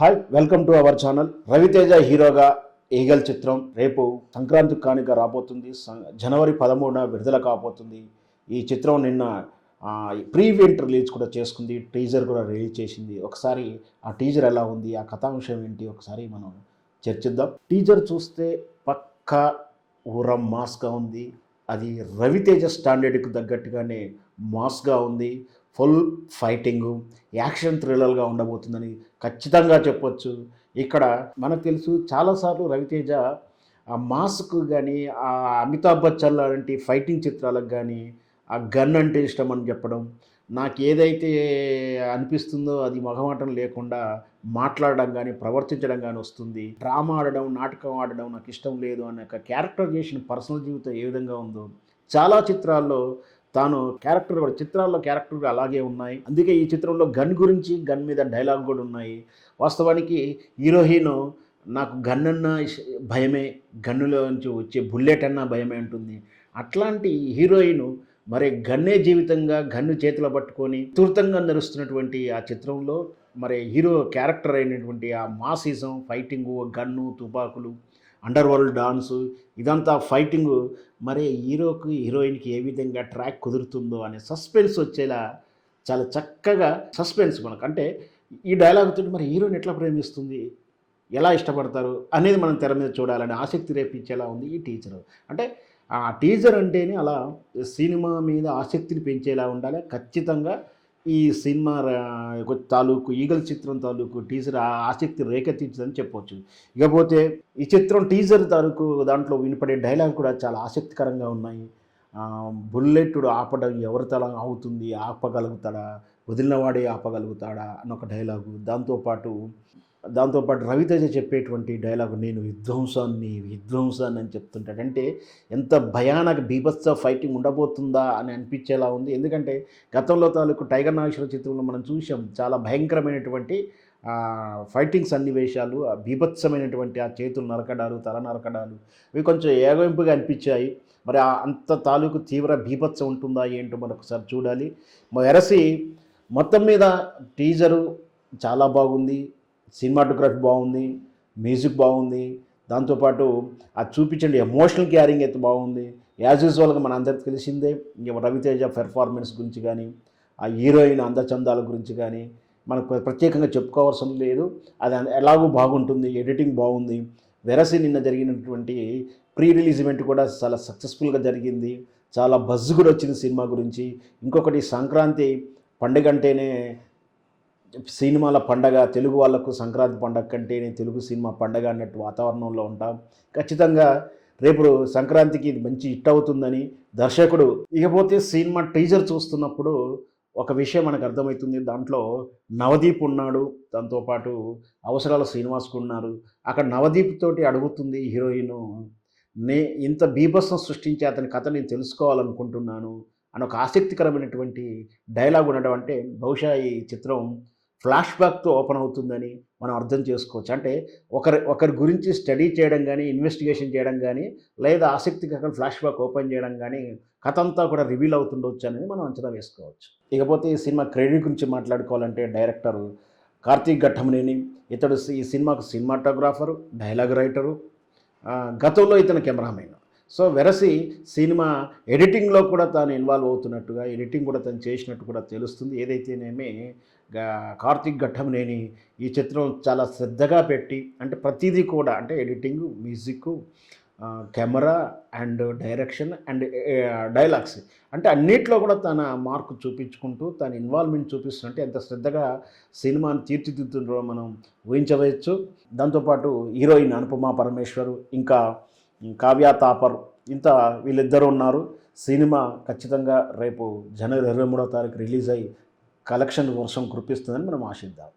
Hi, welcome to our channel. Ravi Teja హీరోగా Eagle చిత్రం రేపు సంక్రాంతి కానుక రాబోతుంది. జనవరి 13న విడుదల కాబోతుంది. ఈ చిత్రం నిన్న ప్రీ ఈవెంట్ రిలీజ్ కూడా చేసుకుంది. టీజర్ కూడా రిలీజ్ చేసింది. ఒకసారి ఆ టీజర్ ఎలా ఉంది, ఆ కథాంశం ఏంటి ఒకసారి మనం చర్చిద్దాం. టీజర్ చూస్తే పక్కా ఊరం మాస్గా ఉంది. అది రవితేజ స్టాండర్డ్కి తగ్గట్టుగానే మాస్గా ఉంది. ఫుల్ ఫైటింగు, యాక్షన్ థ్రిల్లర్గా ఉండబోతుందని ఖచ్చితంగా చెప్పొచ్చు. ఇక్కడ మనకు తెలుసు చాలాసార్లు రవితేజ ఆ మాస్కు కానీ, ఆ అమితాబ్ బచ్చన్ లాంటి ఫైటింగ్ చిత్రాలకు కానీ ఆ గన్ అంటే ఇష్టం అని చెప్పడం, నాకు ఏదైతే అనిపిస్తుందో అది మొహమాటం లేకుండా మాట్లాడడం కానీ, ప్రవర్తించడం కానీ వస్తుంది. డ్రామా ఆడడం, నాటకం ఆడడం నాకు ఇష్టం లేదు అనే ఒక క్యారెక్టర్ చేసిన పర్సనల్ జీవితం ఏ విధంగా ఉందో చాలా చిత్రాల్లో తాను క్యారెక్టర్ కూడా చిత్రాల్లో క్యారెక్టర్ అలాగే ఉన్నాయి. అందుకే ఈ చిత్రంలో గన్ గురించి, గన్ మీద డైలాగ్ కూడా ఉన్నాయి. వాస్తవానికి హీరోయిన్ నాకు గన్ అన్న భయమే, గన్నులో నుంచి వచ్చే బుల్లెట్ అన్న భయమే అంటుంది. అట్లాంటి హీరోయిన్ మరి గన్నే జీవితంగా గన్ను చేతిలో పట్టుకొని తూర్తంగా నడుస్తున్నటువంటి ఆ చిత్రంలో మరి హీరో క్యారెక్టర్ అయినటువంటి ఆ మాసిజం, ఫైటింగు, గన్ను, తుపాకులు, అండర్ వరల్డ్ డాన్సు, ఇదంతా ఫైటింగు మరి హీరోకి హీరోయిన్కి ఏ విధంగా ట్రాక్ కుదురుతుందో అనే సస్పెన్స్ వచ్చేలా చాలా చక్కగా సస్పెన్స్ మనకు అంటే ఈ డైలాగ్తో మరి హీరోయిన్ ఎట్లా ప్రేమిస్తుంది, ఎలా ఇష్టపడతారు అనేది మనం తెర మీద చూడాలని ఆసక్తి రేపించేలా ఉంది ఈ టీజర్. అంటే ఆ టీజర్ అంటేనే అలా సినిమా మీద ఆసక్తిని పెంచేలా ఉండాలి. ఖచ్చితంగా ఈ సినిమా తాలూకు ఈగల్ చిత్రం తాలూకు టీజర్ ఆసక్తి రేకెత్తించదని చెప్పవచ్చు. ఇకపోతే ఈ చిత్రం టీజర్ తాలూకు దాంట్లో వినపడే డైలాగ్ కూడా చాలా ఆసక్తికరంగా ఉన్నాయి. బుల్లెట్టుడు ఆపడం ఎవరి తల అవుతుంది, ఆపగలుగుతాడా, వదిలినవాడే ఆపగలుగుతాడా అన్నొక డైలాగు. దాంతోపాటు రవితేజ చెప్పేటువంటి డైలాగు, నేను విధ్వంసాన్ని అని చెప్తుంటాడు. అంటే ఎంత భయానక బీభత్స ఫైటింగ్ ఉండబోతుందా అని అనిపించేలా ఉంది. ఎందుకంటే గతంలో తాలూకు టైగర్ నాగేశ్వర చిత్రంలో మనం చూసాం చాలా భయంకరమైనటువంటి ఫైటింగ్ సన్నివేశాలు, ఆ బీభత్సమైనటువంటి ఆ చేతులు నరకడాలు, తల నరకడాలు ఇవి కొంచెం ఏగోయింపుగా అనిపించాయి. మరి అంత తాలూకు తీవ్ర బీభత్సం ఉంటుందా ఏంటో మరొకసారి చూడాలి. వెరసి మొత్తం మీద టీజరు చాలా బాగుంది, సినిమాటోగ్రఫీ బాగుంది, మ్యూజిక్ బాగుంది, దాంతోపాటు అది చూపించండి ఎమోషనల్ క్యారింగ్ అయితే బాగుంది. యాజ్ యూజువల్గా మన అందరికి తెలిసిందే ఇంక రవితేజ పెర్ఫార్మెన్స్ గురించి కానీ, ఆ హీరోయిన్ అందచందాల గురించి కానీ మనకు ప్రత్యేకంగా చెప్పుకోవాల్సిన లేదు. అది ఎలాగూ బాగుంటుంది, ఎడిటింగ్ బాగుంది. వెరసి నిన్న జరిగినటువంటి ప్రీ రిలీజ్ ఈవెంట్ కూడా చాలా సక్సెస్ఫుల్గా జరిగింది. చాలా బజ్ కూడా వచ్చింది సినిమా గురించి. ఇంకొకటి సంక్రాంతి పండుగ అంటేనే సినిమాల పండగ, తెలుగు వాళ్ళకు సంక్రాంతి పండగ కంటేనే తెలుగు సినిమా పండగ అన్నట్టు వాతావరణంలో ఉంటాం. ఖచ్చితంగా రేపు సంక్రాంతికి ఇది మంచి హిట్ అవుతుందని దర్శకుడు. ఇకపోతే సినిమా టీజర్ చూస్తున్నప్పుడు ఒక విషయం మనకు అర్థమవుతుంది. దాంట్లో నవదీప్ ఉన్నాడు, దాంతోపాటు అవసరాల శ్రీనివాస్కు ఉన్నారు. అక్కడ నవదీప్ తోటి అడుగుతుంది హీరోయిన్, ఇంత బీభత్సం సృష్టించి అతని కథ నేను తెలుసుకోవాలనుకుంటున్నాను అని ఒక ఆసక్తికరమైనటువంటి డైలాగ్ ఉండడం అంటే బహుశా ఈ చిత్రం ఫ్లాష్ బ్యాక్తో ఓపెన్ అవుతుందని మనం అర్థం చేసుకోవచ్చు. అంటే ఒకరి గురించి స్టడీ చేయడం కానీ, ఇన్వెస్టిగేషన్ చేయడం కానీ, లేదా ఆసక్తికర ఫ్లాష్ బ్యాక్ ఓపెన్ చేయడం కానీ కథ అంతా కూడా రివీల్ అవుతుండొచ్చు అనేది మనం అంచనా వేసుకోవచ్చు. ఇకపోతే ఈ సినిమా క్రెడిట్ గురించి మాట్లాడుకోవాలంటే డైరెక్టర్ కార్తీక్ ఘట్టమనేని. ఇతడు ఈ సినిమాకు సినిమాటోగ్రాఫరు, డైలాగ్ రైటరు, గతంలో ఇతను కెమెరామెన్. సో వెరసి సినిమా ఎడిటింగ్లో కూడా తాను ఇన్వాల్వ్ అవుతున్నట్టుగా, ఎడిటింగ్ కూడా తను చేసినట్టు కూడా తెలుస్తుంది. ఏదైతేనేమి కార్తీక్ ఘట్టమనేని ఈ చిత్రం చాలా శ్రద్ధగా పెట్టి, అంటే ప్రతిదీ కూడా అంటే editing, music, camera and direction and dialogues అంటే అన్నిట్లో కూడా తన మార్కు చూపించుకుంటూ తన ఇన్వాల్వ్మెంట్ చూపిస్తుంటే ఎంత శ్రద్ధగా సినిమాను తీర్చిదిద్దుతుందో మనం ఊహించవచ్చు. దాంతోపాటు హీరోయిన్ అనుపమ పరమేశ్వర్, ఇంకా కావ్య తాపర్, వీళ్ళిద్దరూ ఉన్నారు. సినిమా ఖచ్చితంగా రేపు జనవరి 23వ తారీఖు రిలీజ్ అయ్యి కలెక్షన్ వర్షం కురిపిస్తుందని మనం ఆశిద్దాం.